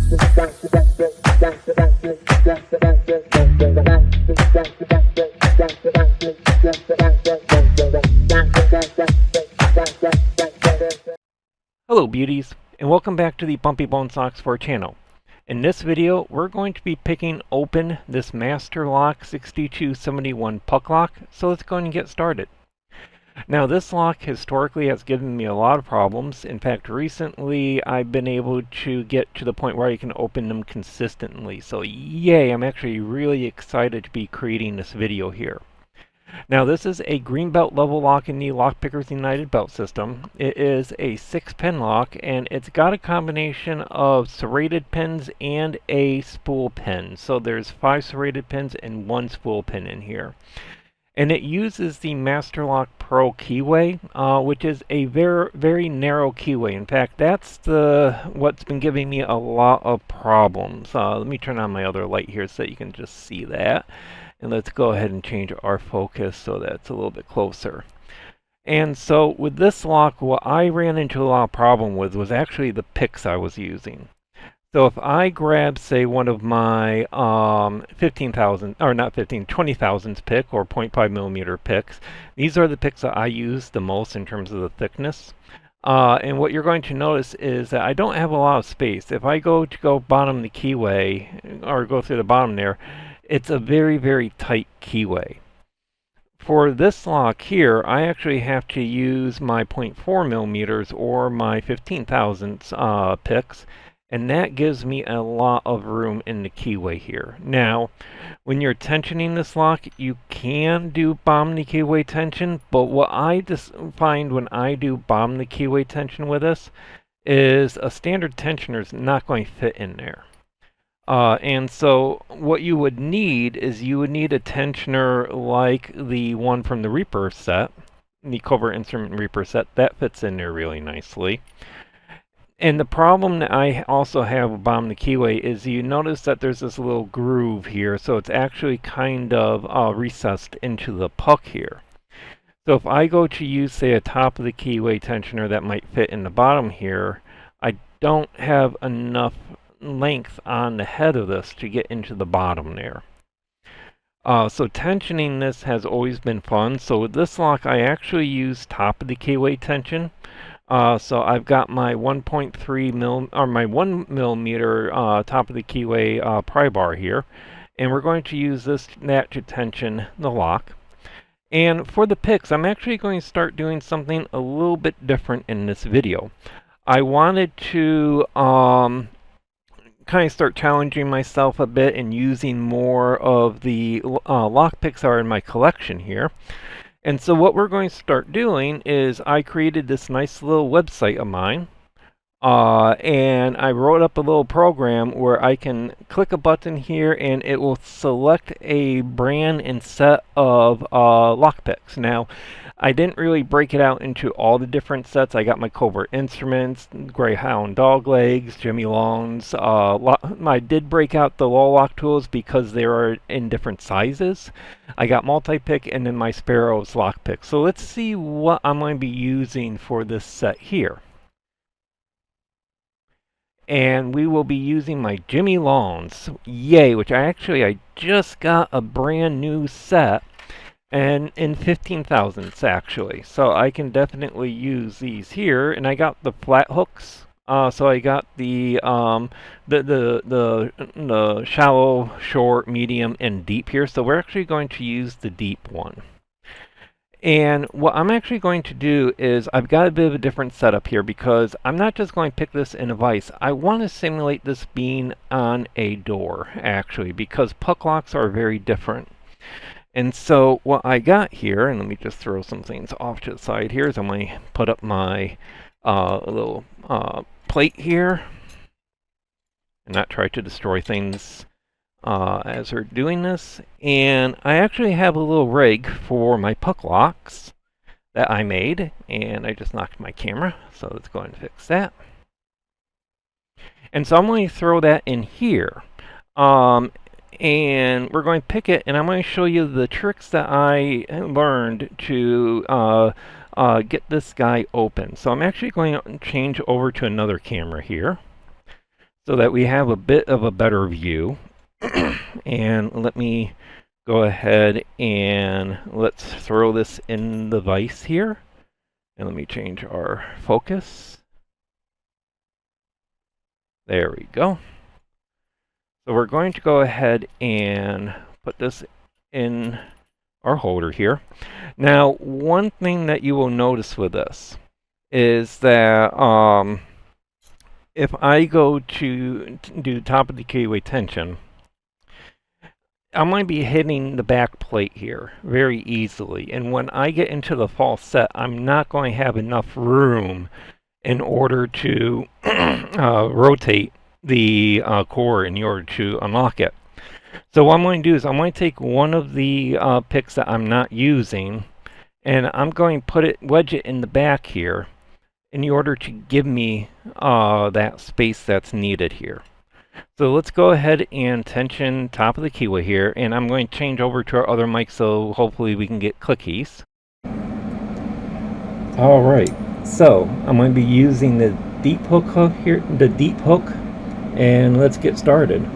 Hello beauties, and welcome back to the Bumpy Bones Locksport channel. In this video, we're going to be picking open this Master Lock 6271 puck lock, so let's go ahead and get started. Now this lock historically has given me a lot of problems. In fact, recently I've been able to get to the point where I can open them consistently. So yay, I'm actually really excited to be creating this video here. Now this is a green belt level lock in the Lockpickers United Belt System. It is a 6-pin lock, and it's got a combination of serrated pins and a spool pin. So there's 5 serrated pins and 1 spool pin in here. And it uses the Master Lock Pro keyway, which is a very narrow keyway. In fact, that's what's been giving me a lot of problems. Let me turn on my other light here so that you can just see that. And let's go ahead and change our focus so that's a little bit closer. And so with this lock, what I ran into a lot of problem with was actually the picks I was using. So if I grab, say, one of my 20,000s pick or 0.5 millimeter picks, these are the picks that I use the most in terms of the thickness. And what you're going to notice is that I don't have a lot of space. If I go bottom the keyway, or go through the bottom there, it's a very tight keyway. For this lock here, I actually have to use my 0.4 millimeters or my 15,000s picks, and that gives me a lot of room in the keyway here. Now, when you're tensioning this lock, you can do bomb the keyway tension, but what I just find when I do bomb the keyway tension with this is a standard tensioner is not going to fit in there. And so what you would need is you would need a tensioner like the one from the Reaper set, the Covert Instrument Reaper set. That fits in there really nicely. And the problem that I also have with bomb the keyway is you notice that there's this little groove here, so it's actually kind of recessed into the puck here. So if I go to use, say, a top of the keyway tensioner that might fit in the bottom here, I don't have enough length on the head of this to get into the bottom there. So tensioning this has always been fun. So with this lock, I actually use top of the keyway tension. So I've got my 1.3 mil or my 1 millimeter top of the keyway pry bar here, and we're going to use that to tension the lock. And for the picks, I'm actually going to start doing something a little bit different in this video. I wanted to kind of start challenging myself a bit and using more of the lock picks are in my collection here. And so what we're going to start doing is I created this nice little website of mine, and I wrote up a little program where I can click a button here and it will select a brand and set of lock picks. Now, I didn't really break it out into all the different sets. I got my Covert Instruments, Greyhound dog legs, Jimmy Longs. I did break out the wall lock tools because they are in different sizes. I got multi-pick and then my Sparrow's lock pick. So let's see what I'm going to be using for this set here. And we will be using my Jimmy Longs, yay, which I just got a brand new set. And in 15,000s actually, so I can definitely use these here. And I got the flat hooks, so I got the shallow, short, medium, and deep here. So we're actually going to use the deep one. And what I'm actually going to do is I've got a bit of a different setup here because I'm not just going to pick this in a vise. I want to simulate this being on a door actually, because puck locks are very different. And so what I got here, and let me just throw some things off to the side here, is I'm going to put up my little plate here and not try to destroy things as we're doing this. And I actually have a little rig for my puck locks that I made, and I just knocked my camera, so let's go ahead and fix that. And so I'm going to throw that in here. And we're going to pick it, and I'm going to show you the tricks that I learned to get this guy open. So I'm actually going to change over to another camera here. so that we have a bit of a better view. And let me go ahead and let's throw this in the vise here. And let me change our focus. There we go. So we're going to go ahead and put this in our holder here. Now, one thing that you will notice with this is that if I go to do top of the keyway tension, I'm going to be hitting the back plate here very easily. And when I get into the false set, I'm not going to have enough room in order to rotate the core in order to unlock it. So what I'm going to do is I'm going to take one of the picks that I'm not using, and I'm going to wedge it in the back here in order to give me that space that's needed here. So let's go ahead and tension top of the keyway here, and I'm going to change over to our other mic so hopefully we can get clickies. All right, so I'm going to be using the deep hook here, and let's get started.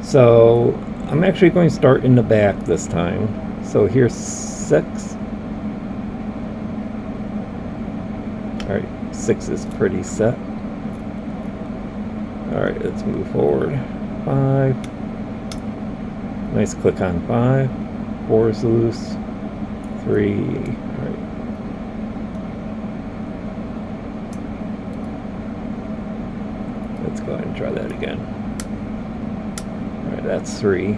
So I'm actually going to start in the back this time. So here's 6. All right, 6 is pretty set. All right, let's move forward. 5. Nice click on 5. 4 is loose. 3. All right. Let's go ahead and try that again. All right, that's 3.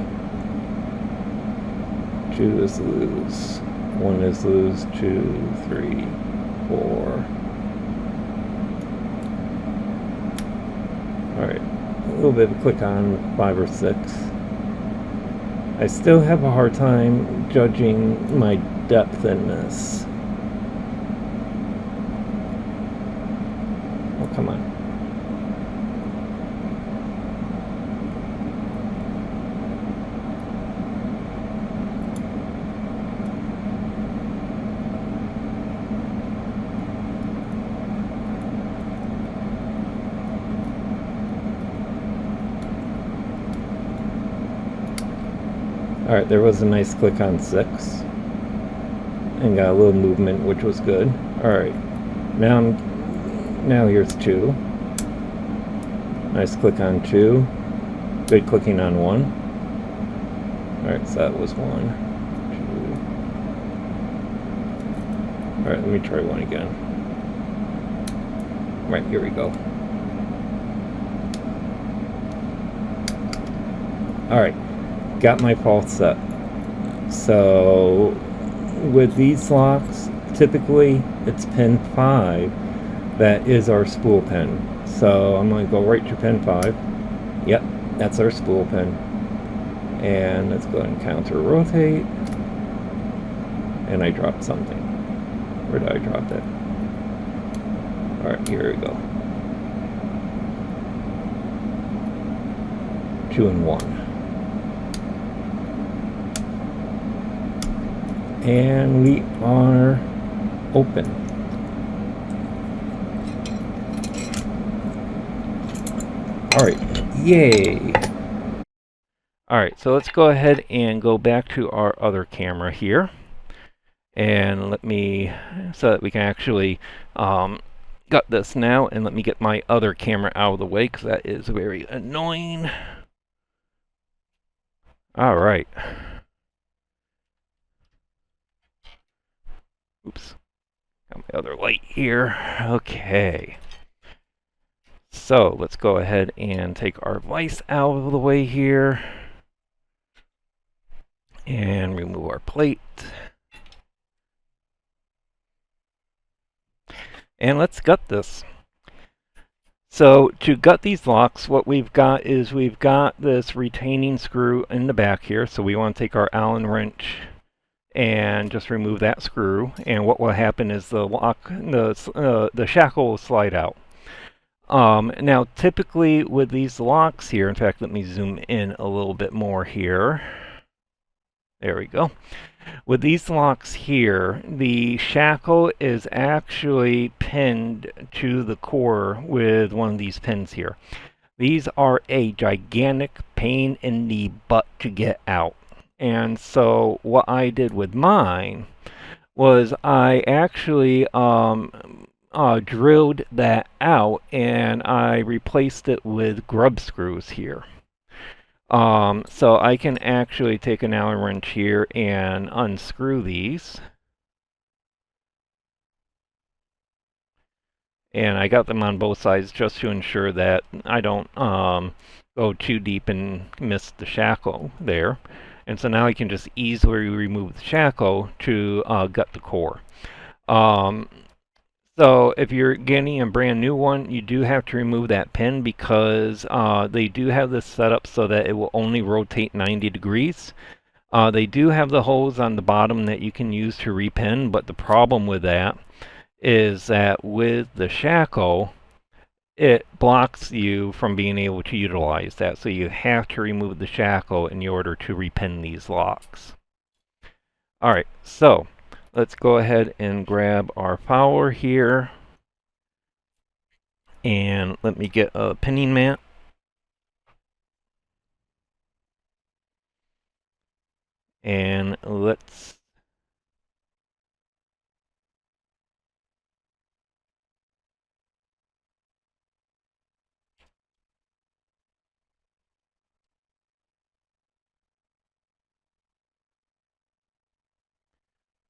2 is loose. 1 is loose. 2, 3, 4. Alright, a little bit of a click on 5 or 6. I still have a hard time judging my depth in this. Oh, come on. Alright, there was a nice click on 6. And got a little movement, which was good. Alright, now here's 2. Nice click on 2. Good clicking on 1. Alright, so that was 1. 2. Alright, let me try 1 again. Right, here we go. Alright. Got my false set. So with these locks, typically it's pin 5 that is our spool pin. So I'm going to go right to pin 5. Yep, that's our spool pin. And let's go ahead and counter rotate. And I dropped something. Where did I drop it? Alright, here we go. 2 and 1. And we are open. All right, yay. All right, so let's go ahead and go back to our other camera here. And let me, so that we can actually gut this now, and let me get my other camera out of the way because that is very annoying. All right. Oops. Got my other light here. Okay. So let's go ahead and take our vise out of the way here. And remove our plate. And let's gut this. So to gut these locks, what we've got is we've got this retaining screw in the back here. So we want to take our Allen wrench and just remove that screw, and what will happen is the shackle will slide out. Now typically with these locks here, in fact let me zoom in a little bit more here. There we go. With these locks here, the shackle is actually pinned to the core with one of these pins here. These are a gigantic pain in the butt to get out. And so what I did with mine was I actually drilled that out and I replaced it with grub screws here. So I can actually take an Allen wrench here and unscrew these. And I got them on both sides just to ensure that I don't go too deep and miss the shackle there. And so now I can just easily remove the shackle to gut the core. Um, so if you're getting a brand new one, you do have to remove that pin because they do have this set up so that it will only rotate 90 degrees. They do have the holes on the bottom that you can use to repin, but the problem with that is that with the shackle, it blocks you from being able to utilize that. So you have to remove the shackle in order to repin these locks. All right, so let's go ahead and grab our fowler here. And let me get a pinning mat. And let's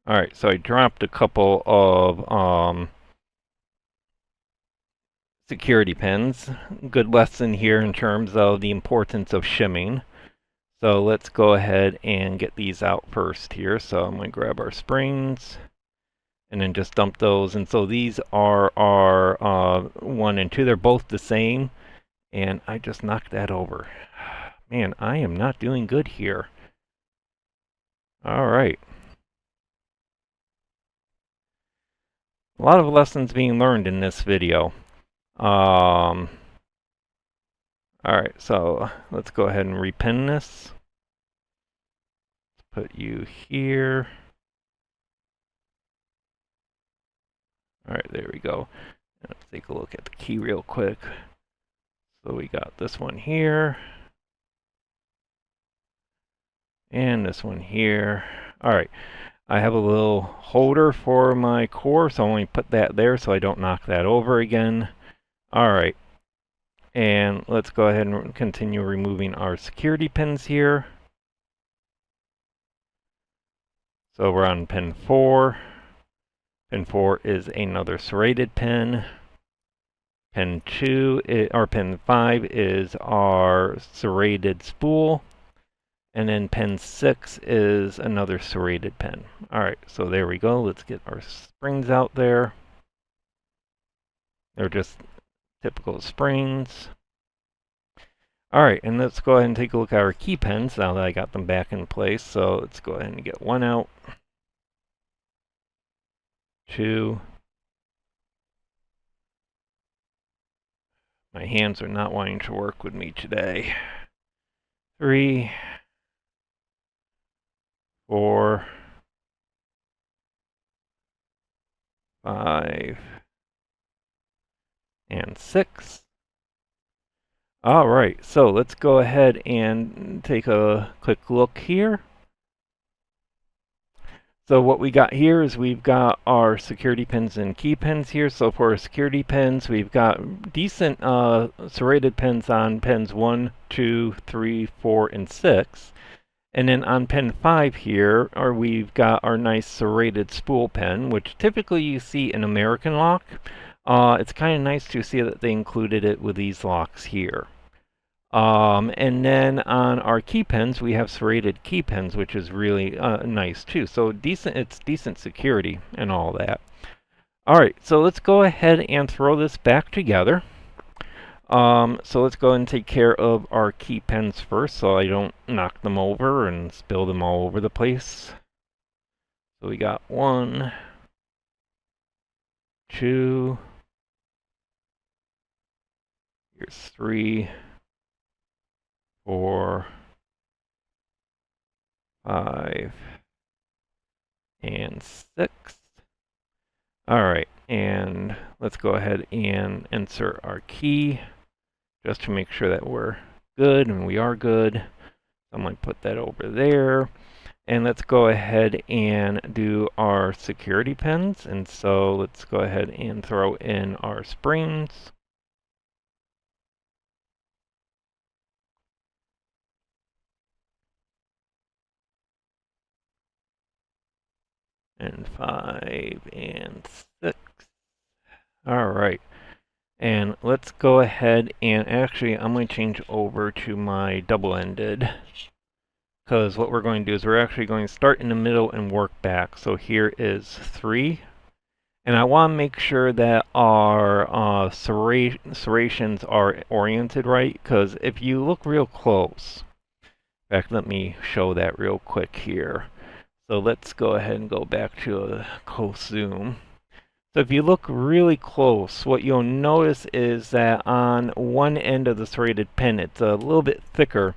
all right, so I dropped a couple of security pins. Good lesson here in terms of the importance of shimming. So let's go ahead and get these out first here. So I'm going to grab our springs and then just dump those. And so these are our 1 and 2. They're both the same. And I just knocked that over. Man, I am not doing good here. All right. A lot of lessons being learned in this video. All right, so let's go ahead and repin this. Put you here. All right, there we go. Let's take a look at the key real quick. So we got this one here. And this one here. All right, I have a little holder for my core, so I'm going to put that there so I don't knock that over again. All right, and let's go ahead and continue removing our security pins here. So we're on pin 4. Pin 4 is another serrated pin. Pin 2 or pin 5 is our serrated spool. And then pin 6 is another serrated pin. All right, so there we go. Let's get our springs out there. They're just typical springs. All right, and let's go ahead and take a look at our key pins now that I got them back in place. So let's go ahead and get one out. 2. My hands are not wanting to work with me today. 3. 4. 5. And 6. All right, so let's go ahead and take a quick look here. So what we got here is we've got our security pins and key pins here. So for our security pins, we've got decent serrated pins on pins 1, 2, 3, 4, and 6. And then on pin 5 here, we've got our nice serrated spool pin, which typically you see in American lock. It's kind of nice to see that they included it with these locks here. And then on our key pins, we have serrated key pins, which is really nice too. So it's decent security and all that. All right, so let's go ahead and throw this back together. So let's go ahead and take care of our key pins first so I don't knock them over and spill them all over the place. So we got 1, 2, here's 3, 4, 5, and 6. All right, and let's go ahead and insert our key. just to make sure that we're good, and we are good. I'm going to put that over there. And let's go ahead and do our security pins. And so let's go ahead and throw in our springs. And 5 and 6. All right. And let's go ahead and actually I'm going to change over to my double-ended. Because what we're going to do is we're actually going to start in the middle and work back. So here is 3. And I want to make sure that our serrations are oriented right, because if you look real close, in fact, let me show that real quick here. So let's go ahead and go back to a close zoom. So if you look really close, what you'll notice is that on one end of the serrated pin, it's a little bit thicker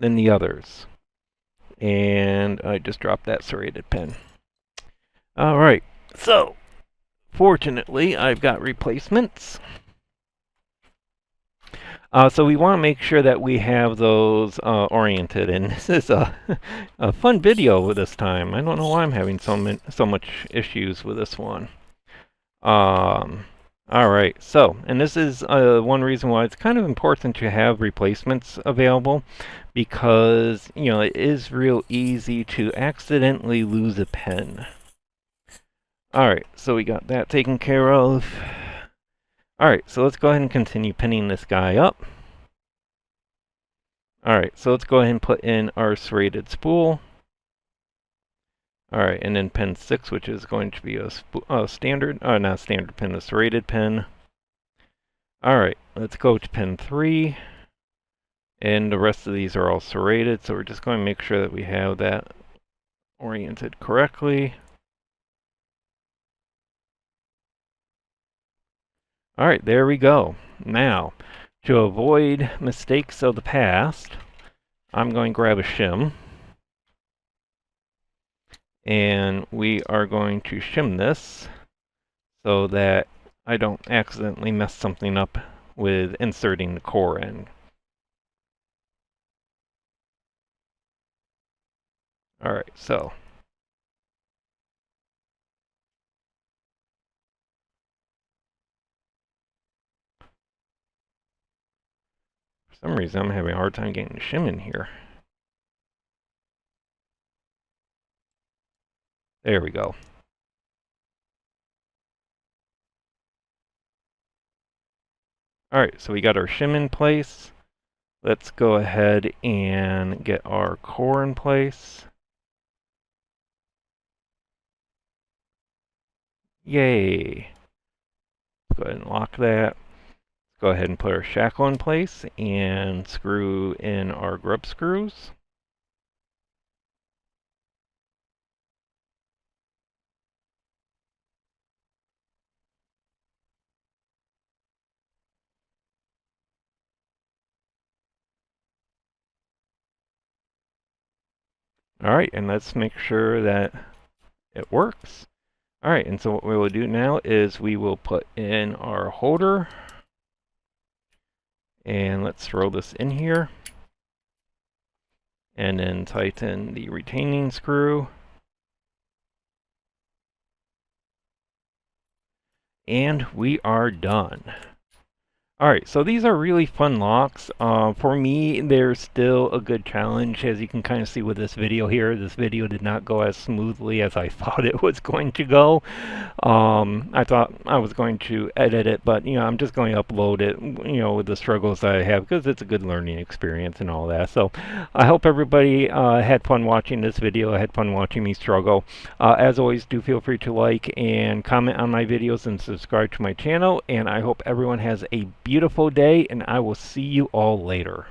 than the others. And I just dropped that serrated pin. All right, so fortunately, I've got replacements. So we want to make sure that we have those oriented, and this is a fun video this time. I don't know why I'm having so much issues with this one. All right, so, and this is one reason why it's kind of important to have replacements available, because, you know, it is real easy to accidentally lose a pen. All right, so we got that taken care of. All right, so let's go ahead and continue pinning this guy up. All right, so let's go ahead and put in our serrated spool. All right, and then pin 6, which is going to be a standard, not standard pin, a serrated pin. All right, let's go to pin 3. And the rest of these are all serrated, so we're just going to make sure that we have that oriented correctly. All right, there we go. Now, to avoid mistakes of the past, I'm going to grab a shim. And we are going to shim this so that I don't accidentally mess something up with inserting the core in. All right, so for some reason I'm having a hard time getting the shim in here. There we go. All right, so we got our shim in place. Let's go ahead and get our core in place. Yay. Let's go ahead and lock that. Let's go ahead and put our shackle in place and screw in our grub screws. All right, and let's make sure that it works. All right, and so what we will do now is we will put in our holder. And let's throw this in here. And then tighten the retaining screw. And we are done. Alright, so these are really fun locks. For me, they're still a good challenge. As you can kind of see with this video here, this video did not go as smoothly as I thought it was going to go. I thought I was going to edit it, but, you know, I'm just going to upload it, you know, with the struggles I have, because it's a good learning experience and all that. So I hope everybody had fun watching this video, had fun watching me struggle. As always, do feel free to like and comment on my videos and subscribe to my channel, and I hope everyone has a beautiful day, and I will see you all later.